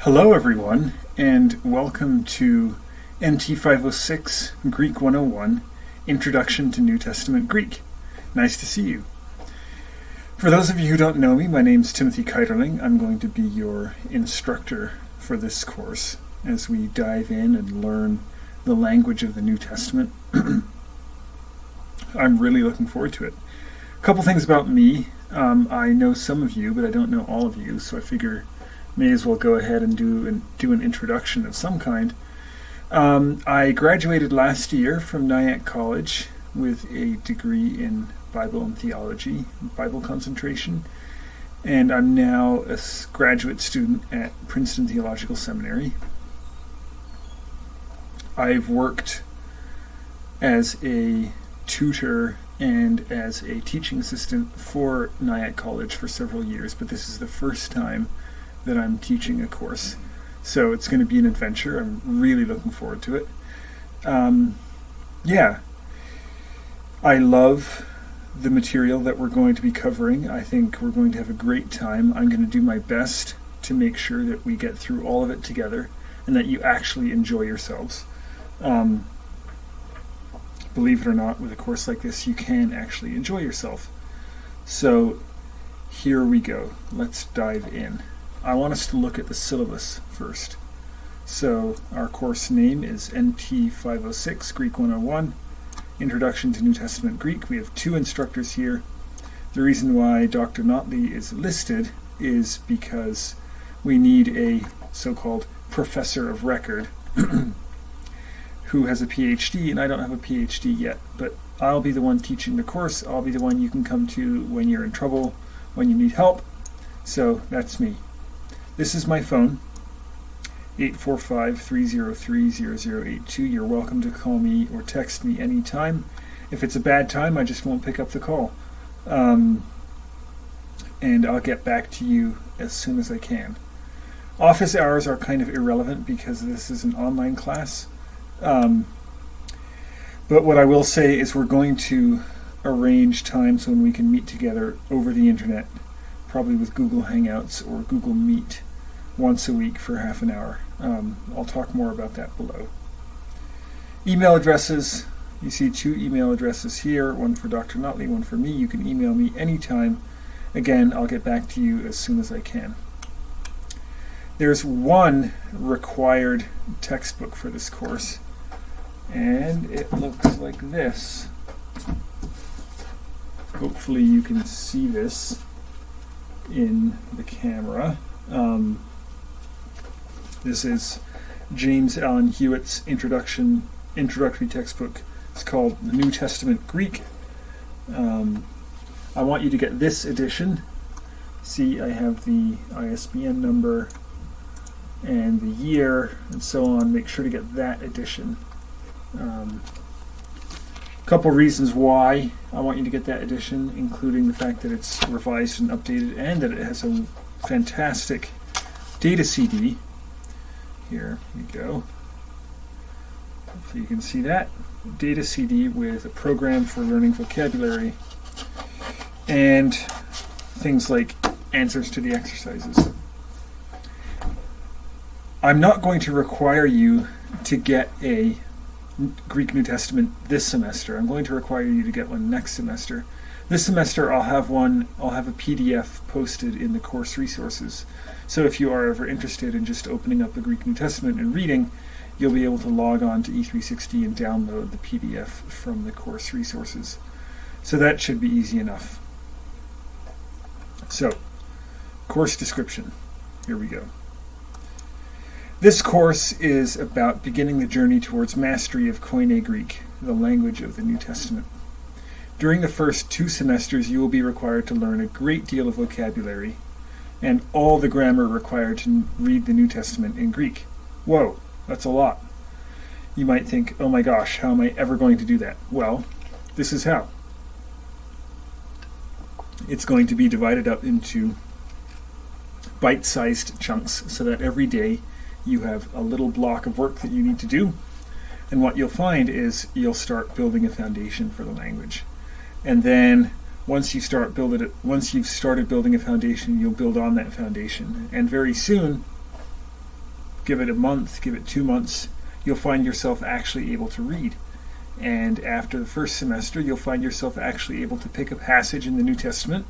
Hello everyone, and welcome to NT 506 Greek 101, Introduction to New Testament Greek. Nice to see you. For those of you who don't know me, my name's Timothy Keiterling. I'm going to be your instructor for this course as we dive in and learn the language of the New Testament. I'm really looking forward to it. A couple things about me. I know some of you, but I don't know all of you, so I figure may as well go ahead and do an introduction of some kind. I graduated last year from Nyack College with a degree in Bible and Theology, Bible concentration, and I'm now a graduate student at Princeton Theological Seminary. I've worked as a tutor and as a teaching assistant for Nyack College for several years, but this is the first time that I'm teaching a course. So it's going to be an adventure. I'm really looking forward to it. I love the material that we're going to be covering. I think we're going to have a great time. I'm going to do my best to make sure that we get through all of it together and that you actually enjoy yourselves. Believe it or not, with a course like this, you can actually enjoy yourself. So here we go. Let's dive in. I want us to look at the syllabus first. So our course name is NT 506 Greek 101, Introduction to New Testament Greek. We have two instructors here. The reason why Dr. Notley is listed is because we need a so-called professor of record who has a PhD, and I don't have a PhD yet, but I'll be the one teaching the course. I'll be the one you can come to when you're in trouble, when you need help. So that's me. This is my phone, 845-303-0082. You're welcome to call me or text me anytime. If it's a bad time, I just won't pick up the call. And I'll get back to you as soon as I can. Office hours are kind of irrelevant because this is an online class. But what I will say is we're going to arrange times when we can meet together over the internet, probably with Google Hangouts or Google Meet, once a week for half an hour. I'll talk more about that below. Email addresses. You see two email addresses here, one for Dr. Notley, one for me. You can email me anytime. Again, I'll get back to you as soon as I can. There's one required textbook for this course, and it looks like this. Hopefully you can see this in the camera. This is James Allen Hewitt's introductory textbook. It's called The New Testament Greek. I want you to get this edition. See, I have the ISBN number and the year and so on. Make sure to get that edition. Couple reasons why I want you to get that edition, including the fact that it's revised and updated and that it has a fantastic data CD. Here we go. Hopefully you can see that. Data CD with a program for learning vocabulary and things like answers to the exercises. I'm not going to require you to get a Greek New Testament this semester. I'm going to require you to get one next semester. This semester I'll have a PDF posted in the course resources. So if you are ever interested in just opening up the Greek New Testament and reading, you'll be able to log on to E360 and download the PDF from the course resources. So that should be easy enough. So, course description. Here we go. This course is about beginning the journey towards mastery of Koine Greek, the language of the New Testament. During the first 2 semesters, you will be required to learn a great deal of vocabulary and all the grammar required to read the New Testament in Greek. Whoa, that's a lot. You might think, oh my gosh, how am I ever going to do that? Well, this is how. It's going to be divided up into bite-sized chunks so that every day you have a little block of work that you need to do. And what you'll find is you'll start building a foundation for the language. And then once you've started building a foundation, you'll build on that foundation. And very soon, Give it a month, give it 2 months, you'll find yourself actually able to read. And after the first semester, you'll find yourself actually able to pick a passage in the New Testament,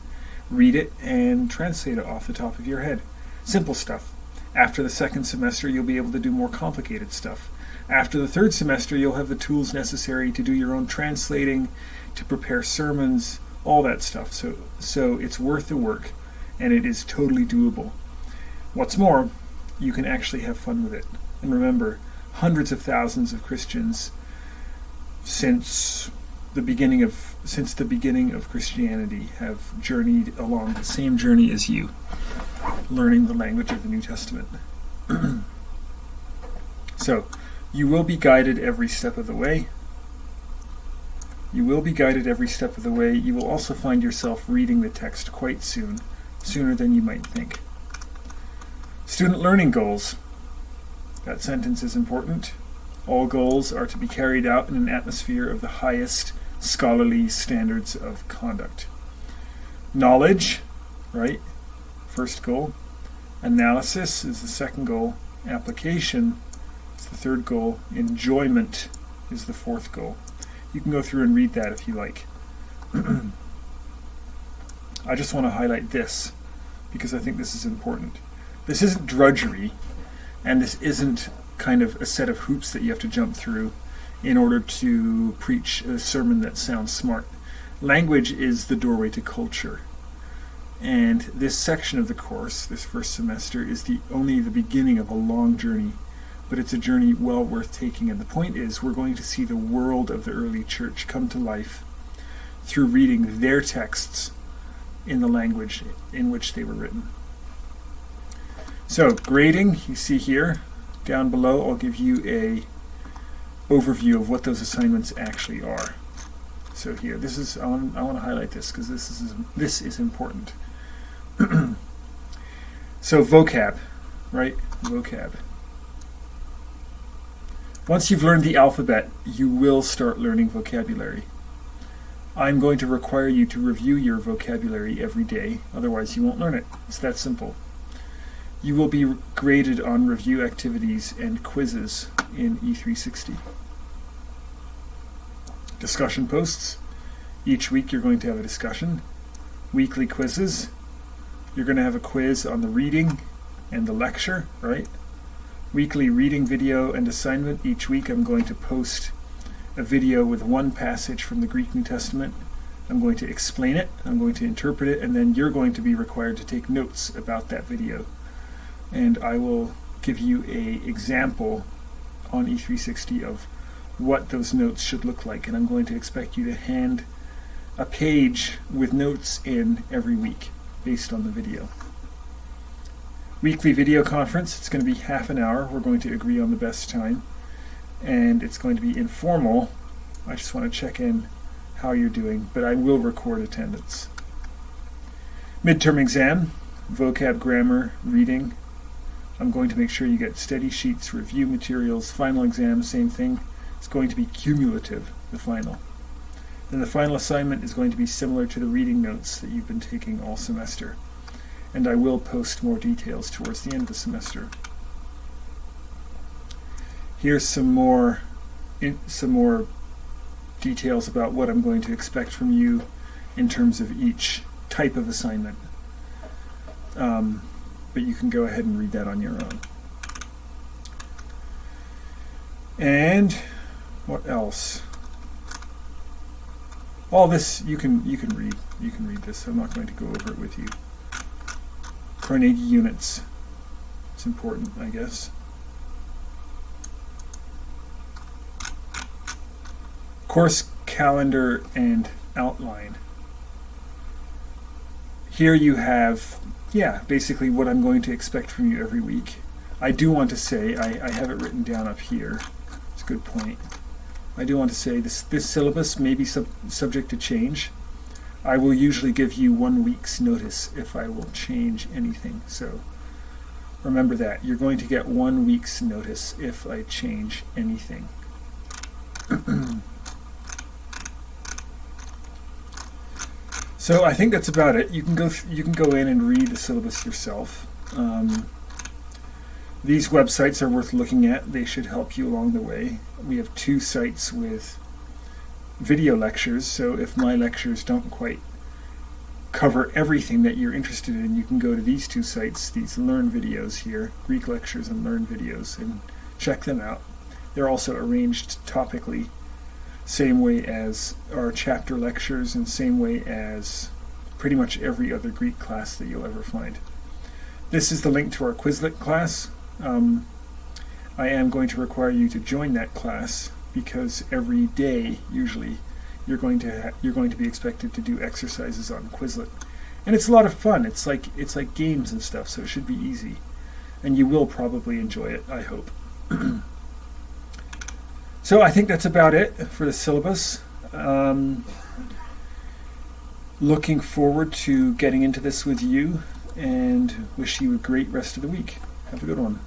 read it, and translate it off the top of your head. Simple stuff. After the second semester, you'll be able to do more complicated stuff. After the third semester, you'll have the tools necessary to do your own translating, to prepare sermons, all that stuff. So it's worth the work, and it is totally doable. What's more, you can actually have fun with it. And remember, hundreds of thousands of Christians since the beginning of Christianity have journeyed along the same journey as you, learning the language of the New Testament. So, you will be guided every step of the way. You will be guided every step of the way. You will also find yourself reading the text quite soon, sooner than you might think. Student learning goals. That sentence is important. All goals are to be carried out in an atmosphere of the highest scholarly standards of conduct. Knowledge, right? First goal. Analysis is the second goal. Application is the third goal. Enjoyment is the fourth goal. You can go through and read that if you like. I just want to highlight this because I think this is important. This isn't drudgery, and this isn't kind of a set of hoops that you have to jump through in order to preach a sermon that sounds smart. Language is the doorway to culture. And this section of the course, this first semester, is only the beginning of a long journey, but it's a journey well worth taking. And the point is, we're going to see the world of the early church come to life through reading their texts in the language in which they were written. So, grading, you see here, down below, I'll give you a overview of what those assignments actually are. So here, I want to highlight this because this is important. So vocab, right? Vocab. Once you've learned the alphabet, you will start learning vocabulary. I'm going to require you to review your vocabulary every day, otherwise you won't learn it. It's that simple. You will be graded on review activities and quizzes in E360. Discussion posts. Each week you're going to have a discussion. Weekly quizzes. You're going to have a quiz on the reading and the lecture, right? Weekly reading video and assignment. Each week I'm going to post a video with one passage from the Greek New Testament. I'm going to explain it, I'm going to interpret it, and then you're going to be required to take notes about that video. And I will give you an example on E360 of what those notes should look like. And I'm going to expect you to hand a page with notes in every week based on the video. Weekly video conference, it's going to be half an hour. We're going to agree on the best time. And it's going to be informal. I just want to check in how you're doing, but I will record attendance. Midterm exam, vocab, grammar, reading. I'm going to make sure you get study sheets, review materials. Final exam, same thing. It's going to be cumulative, the final. Then the final assignment is going to be similar to the reading notes that you've been taking all semester. And I will post more details towards the end of the semester. Here's some more details about what I'm going to expect from you in terms of each type of assignment. But you can go ahead and read that on your own. And what else? All this you can read. You can read this. I'm not going to go over it with you. Carnegie units. It's important, I guess. Course calendar and outline. Here you have, basically what I'm going to expect from you every week. I do want to say, I have it written down up here. It's a good point. I do want to say this syllabus may be subject to change. I will usually give you 1 week's notice if I will change anything. So remember that. You're going to get 1 week's notice if I change anything. So I think that's about it. You can go in and read the syllabus yourself. These websites are worth looking at. They should help you along the way. We have 2 sites with video lectures, so if my lectures don't quite cover everything that you're interested in, you can go to these 2 sites, these Learn videos here, Greek lectures and Learn videos, and check them out. They're also arranged topically, same way as our chapter lectures and same way as pretty much every other Greek class that you'll ever find. This is the link to our Quizlet class. I am going to require you to join that class because every day, usually, you're going to be expected to do exercises on Quizlet, and it's a lot of fun. It's like games and stuff, so it should be easy, and you will probably enjoy it, I hope. So I think that's about it for the syllabus. Looking forward to getting into this with you, and wish you a great rest of the week. Have a good one.